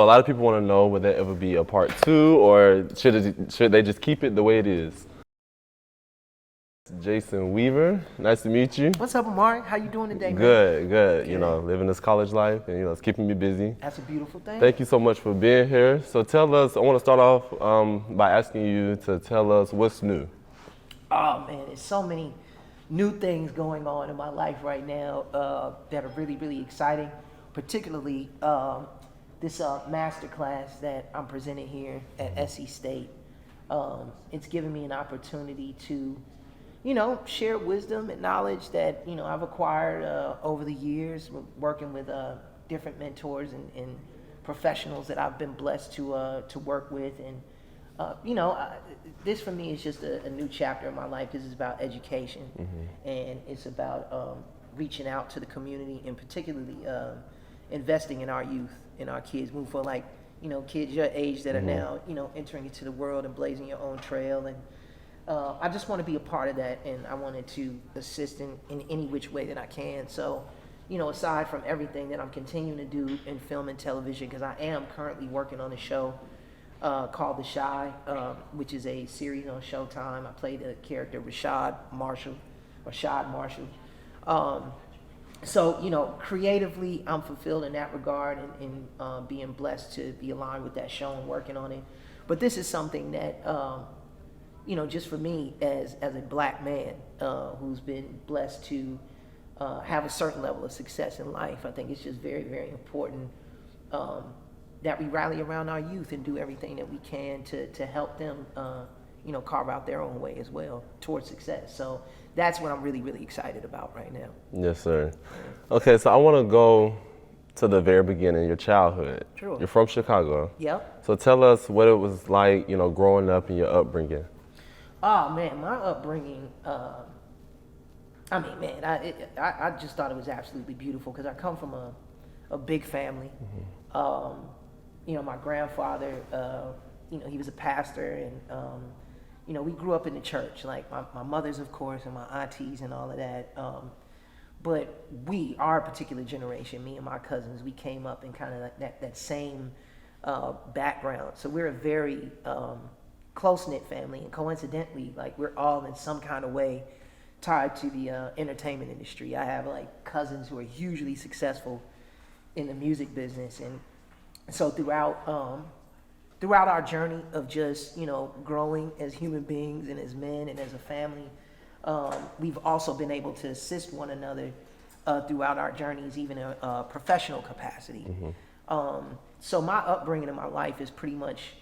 So a lot of people want to know, would there ever be a part 2, or should they just keep it the way it is? Jason Weaver, nice to meet you. What's up, Amari? How you doing today, man? Good. You know, living this college life, and it's keeping me busy. That's a beautiful thing. Thank you so much for being here. So tell us, I want to start off by asking you to tell us what's new. Oh man, there's so many new things going on in my life right now that are really, really exciting. Particularly this master class that I'm presenting here at SC State. It's given me an opportunity to, share wisdom and knowledge that, I've acquired over the years, working with different mentors and professionals that I've been blessed to work with. And, this for me is just a new chapter in my life. This is about education, and it's about reaching out to the community, and particularly investing in our youth and our kids. Move for kids your age that are now, entering into the world and blazing your own trail. And I just want to be a part of that, and I wanted to assist in any which way that I can. So, aside from everything that I'm continuing to do in film and television, because I am currently working on a show called The Shy, which is a series on Showtime. I play the character Rashad Marshall. So, creatively, I'm fulfilled in that regard, and being blessed to be aligned with that show and working on it. But this is something that, just for me as a black man who's been blessed to have a certain level of success in life, I think it's just very, very important that we rally around our youth and do everything that we can to help them, carve out their own way as well towards success. So that's what I'm really, really excited about right now. Yes, sir. Okay, so I want to go to the very beginning, your childhood. Sure. You're from Chicago. Yep. So tell us what it was like, growing up and your upbringing. Oh man, my upbringing, I just thought it was absolutely beautiful because I come from a big family. My grandfather, he was a pastor, and we grew up in the church, like my mother's, of course, and my aunties and all of that. But our particular generation, me and my cousins, we came up in kind of like that same background. So we're a very close-knit family, and coincidentally, like, we're all in some kind of way tied to the entertainment industry. I have like cousins who are hugely successful in the music business, and so throughout our journey of just growing as human beings and as men and as a family, we've also been able to assist one another throughout our journeys, even in a professional capacity. So my upbringing in my life has pretty much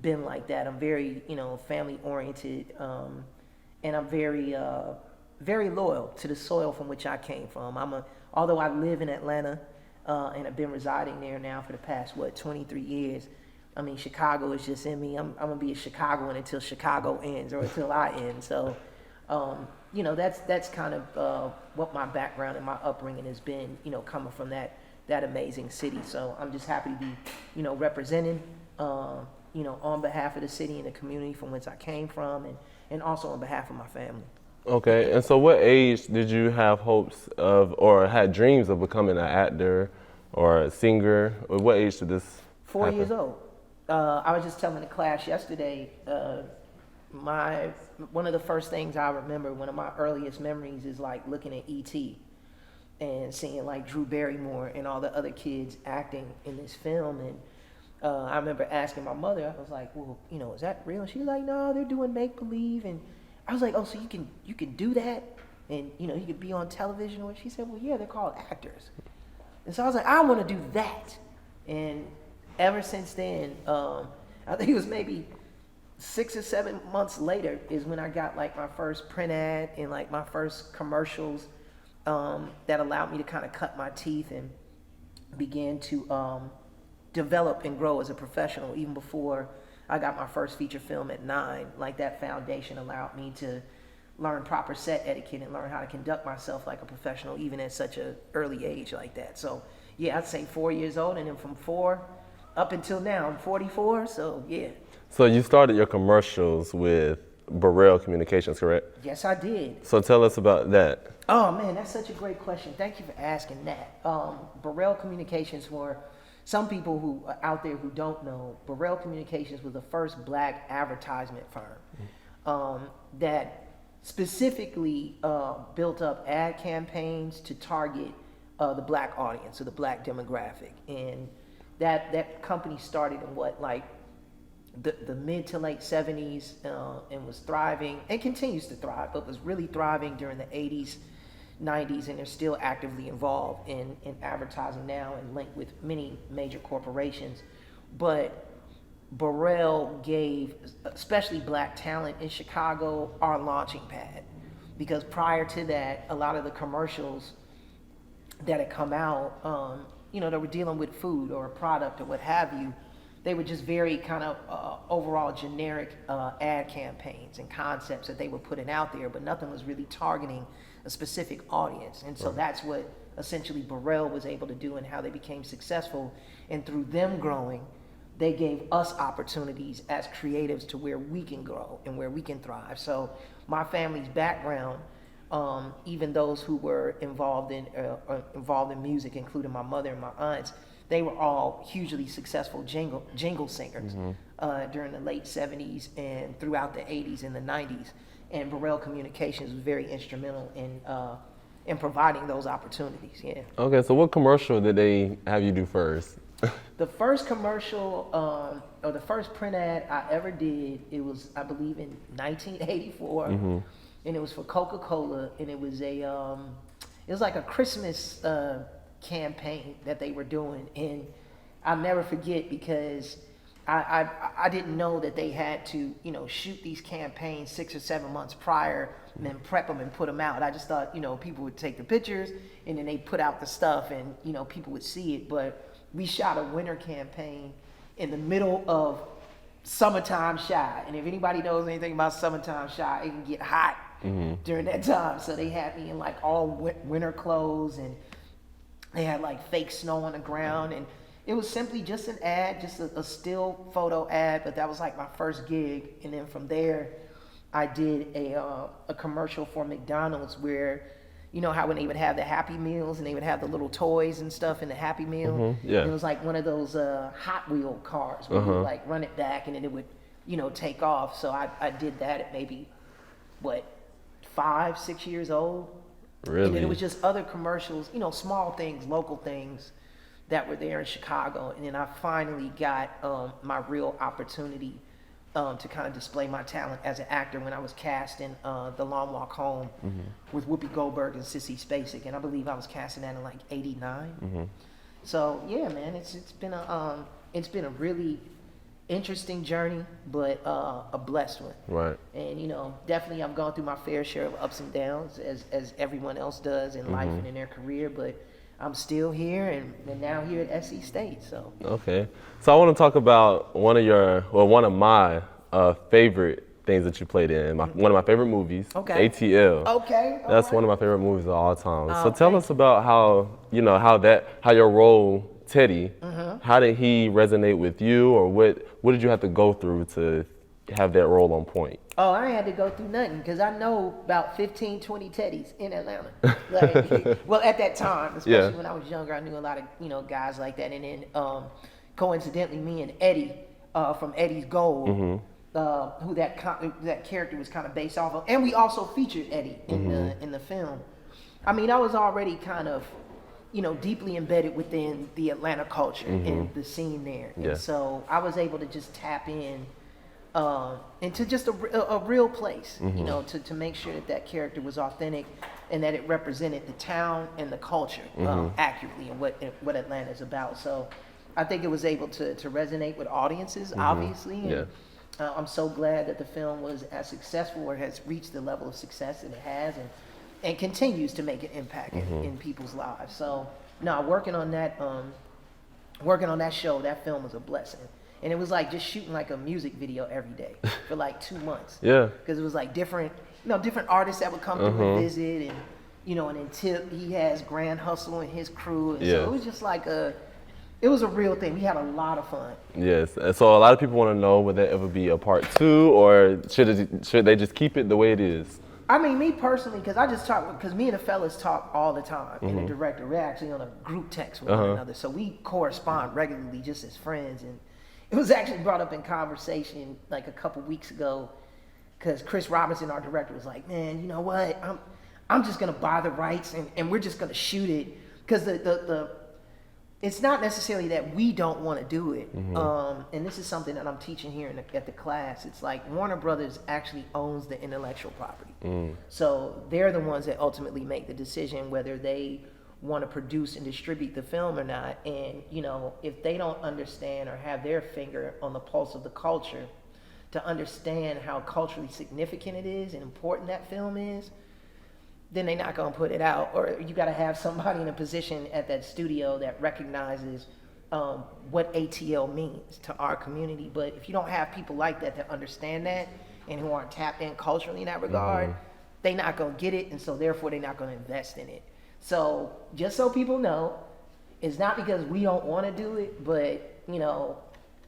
been like that. I'm very family oriented, and I'm very very loyal to the soil from which I came from. Although I live in Atlanta, and I've been residing there now for the past 23 years. I mean, Chicago is just in me. I'm gonna be a Chicagoan until Chicago ends, or until I end. So, that's kind of what my background and my upbringing has been. Coming from that amazing city. So I'm just happy to be, representing, on behalf of the city and the community from which I came from, and also on behalf of my family. Okay, and so what age did you have hopes of, or had dreams of becoming an actor or a singer? Or what age did this 4 happen? years old. I was just telling the class yesterday, one of the first things I remember, one of my earliest memories, is like looking at E.T. and seeing like Drew Barrymore and all the other kids acting in this film. And I remember asking my mother, I was like, well, is that real? And she was like, no, they're doing make-believe. And I was like, oh, so you can do that? And, you could be on television? Or she said, well, yeah, they're called actors. And so I was like, I want to do that. And ever since then, I think it was maybe 6 or 7 months later is when I got like my first print ad and like my first commercials that allowed me to kind of cut my teeth and began to develop and grow as a professional. Even before I got my first feature film at 9, like that foundation allowed me to learn proper set etiquette and learn how to conduct myself like a professional, even at such an early age like that. So yeah, I'd say 4 years old, and then from 4 up until now, I'm 44, so yeah. So you started your commercials with Burrell Communications, correct? Yes, I did. So tell us about that. Oh man, that's such a great question. Thank you for asking that. Burrell Communications, for some people who are out there who don't know, Burrell Communications was the first black advertisement firm that specifically built up ad campaigns to target the black audience or the black demographic. And that company started in the mid to late 70s and was thriving and continues to thrive, but was really thriving during the 80s, 90s, and they're still actively involved in advertising now and linked with many major corporations. But Burrell gave, especially black talent in Chicago, our launching pad. Because prior to that, a lot of the commercials that had come out, that were dealing with food or a product or what have you, they were just very kind of overall generic ad campaigns and concepts that they were putting out there, but nothing was really targeting a specific audience. And so that's what essentially Burrell was able to do and how they became successful. And through them growing, they gave us opportunities as creatives to where we can grow and where we can thrive. So my family's background, even those who were involved in music, including my mother and my aunts, they were all hugely successful jingle singers during the late 70s and throughout the 80s and the 90s. And Burrell Communications was very instrumental in providing those opportunities. Yeah. Okay, so what commercial did they have you do first? The first commercial, or the first print ad I ever did, it was, I believe, in 1984, and it was for Coca-Cola, and it was like a Christmas campaign that they were doing, and I'll never forget because I didn't know that they had to shoot these campaigns 6 or 7 months prior and then prep them and put them out. I just thought people would take the pictures and then they put out the stuff and people would see it. But we shot a winter campaign in the middle of summertime Chi, and if anybody knows anything about summertime Chi, it can get hot during that time. So they had me in like all winter clothes, and they had like fake snow on the ground, and it was simply just an ad, just a still photo ad, but that was like my first gig. And then from there, I did a commercial for McDonald's where, how when they would have the Happy Meals and they would have the little toys and stuff in the Happy Meal. Yeah. It was like one of those Hot Wheel cars where you would like run it back and then it would, take off. So I did that at maybe, 5, 6 years old. Really? And then it was just other commercials, small things, local things that were there in Chicago. And then I finally got my real opportunity to kind of display my talent as an actor when I was cast in The Long Walk Home with Whoopi Goldberg and Sissy Spacek. And I believe I was cast in that in like 89. So yeah, man, it's been a really interesting journey, but a blessed one. Right. And definitely I've gone through my fair share of ups and downs as everyone else does in life and in their career, but I'm still here and now here at SC State. So okay, so I want to talk about one of my favorite things that you played in. One of my favorite movies. Okay. ATL. Okay. That's one of my favorite movies of all time. So tell us about how your role, Teddy, how did he resonate with you, or what did you have to go through to have that role on point? Oh, I ain't had to go through nothing because I know about 15, 20 Teddys in Atlanta. Like, well, at that time, especially when I was younger, I knew a lot of guys like that. And then coincidentally, me and Eddie from Eddie's Gold, who that character was kind of based off of, and we also featured Eddie in the film. I mean, I was already kind of deeply embedded within the Atlanta culture and the scene there. Yeah. And so I was able to just tap in into just a real place, to make sure that character was authentic and that it represented the town and the culture accurately and what Atlanta is about. So I think it was able to resonate with audiences, obviously. And, I'm so glad that the film was as successful or has reached the level of success that it has and continues to make an impact in people's lives. So working on that show, that film was a blessing. And it was like just shooting like a music video every day for like 2 months. Yeah. Because it was like different artists that would come through and visit, and and then Tip, he has Grand Hustle and his crew, and so it was just like it was a real thing. We had a lot of fun. Yes, and so a lot of people want to know, will there ever be a part 2, or should they just keep it the way it is? I mean, me personally, because I just talk, because me and the fellas talk all the time, and the director, we're actually on a group text with one another, so we correspond regularly just as friends, and it was actually brought up in conversation like a couple weeks ago, because Chris Robinson, our director, was like, man, you know what, I'm just going to buy the rights, and we're just going to shoot it, because it's not necessarily that we don't want to do it. And this is something that I'm teaching here at the class. It's like Warner Brothers actually owns the intellectual property. So they're the ones that ultimately make the decision whether they want to produce and distribute the film or not. And, you know, if they don't understand or have their finger on the pulse of the culture to understand how culturally significant it is and important that film is, then they're not going to put it out. Or you got to have somebody in a position at that studio that recognizes what ATL means to our community. But if you don't have people like that that understand that and who aren't tapped in culturally in that regard, they're not going to get it, and so therefore they're not going to invest in it. So just so people know, it's not because we don't want to do it, but, you know,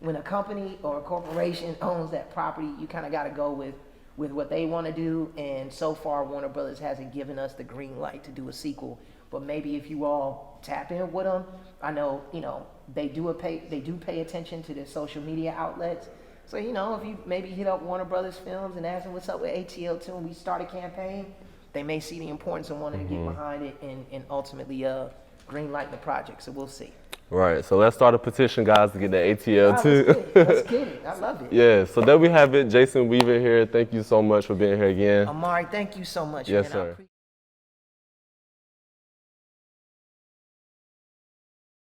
when a company or a corporation owns that property, you kind of got to go with what they want to do, and so far Warner Brothers hasn't given us the green light to do a sequel. But maybe if you all tap in with them, I know, you know, they do pay attention to their social media outlets. So, you know, if you maybe hit up Warner Brothers Films and ask them what's up with ATL too, and we start a campaign, they may see the importance of wanting to get behind it and ultimately green light the project. So we'll see. Right, so let's start a petition, guys, to get the ATL too. Let's get it. I love it. Yeah, so there we have it. Jason Weaver here. Thank you so much for being here again. Amari, thank you so much. Yes, man. sir.